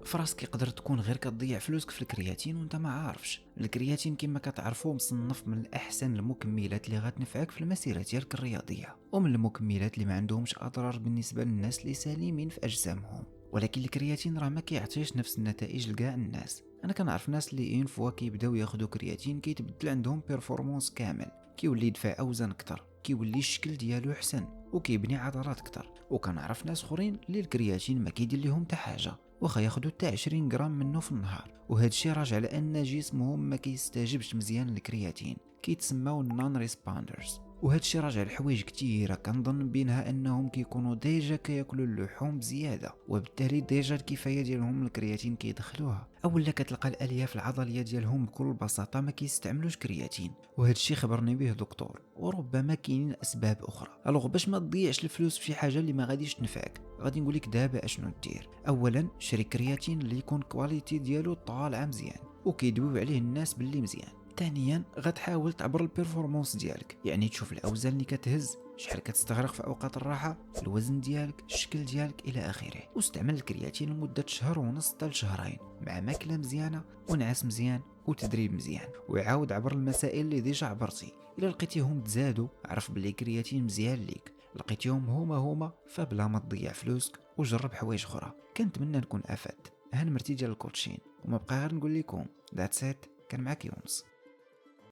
فراسك يقدر تكون غير كتضيع فلوسك في الكرياتين وانت ما عارفش. الكرياتين كما كتعرفوا مصنف من الاحسن المكملات اللي غتنفعك في المسيره ديالك الرياضيه، ومن المكملات اللي ما عندهمش اضرار بالنسبه للناس اللي سالمين في اجسامهم. ولكن الكرياتين راه ما كيعطيش نفس النتائج لكاع الناس. انا كنعرف ناس اللي اون فوا كيبداو ياخذوا كرياتين كيتبدل عندهم بيرفورمانس كامل، كيولي يدفع اوزان اكثر، كيولي الشكل ديالو احسن، وكيبني عضلات اكثر. وكنعرف ناس اخرين اللي الكرياتين ما كيدير لهم حتى حاجه، واخا ياخذوا حتى 20 غرام منه في النهار، وهذا الشيء راجع لان جسمهم ما كيستجبش مزيان للكرياتين، كيتسموا نون ريسبوندرز. وهذا الشيء راجع لحوايج كثيره كنظن بينها انهم كيكونوا ديجا كياكلوا اللحوم بزياده، وبالتالي ديجا الكفايه ديالهم الكرياتين كيدخلوها، اولا كتلقى الالياف العضليه ديالهم بكل بساطه ما كيستعملوش كرياتين. وهذا الشيء خبرني به دكتور، وربما كاينين اسباب اخرى. الوغ باش ما تضيعش الفلوس في شي حاجه اللي ما غاديش تنفعك، غادي نقول لك دابا اشنو دير. اولا شري كرياتين اللي يكون كواليتي ديالو طالعه مزيان وكيدويو عليه الناس باللي مزيان. ثانيا غتحاول تعبر البيرفورمانس ديالك، يعني تشوف الاوزان اللي كتهز، شحال كتستغرق في اوقات الراحه، الوزن ديالك، الشكل ديالك الى اخره. واستعمل الكرياتين لمده شهر ونص حتى لشهرين مع ماكله مزيانه ونعاس مزيان وتدريب مزيان، وعاود عبر المسائل اللي ديجا عبرتي. الا لقيتيهم تزادوا عرف بلي كرياتين مزيان ليك، لقيتيهم هما فبلا ما تضيع فلوسك وجرب حوايج اخرى. كنتمنى نكون افدت. ها نمرتي ديال الكوتشين، وما بقى غير نقول لكم ذاتس ات. كان معاك يونس.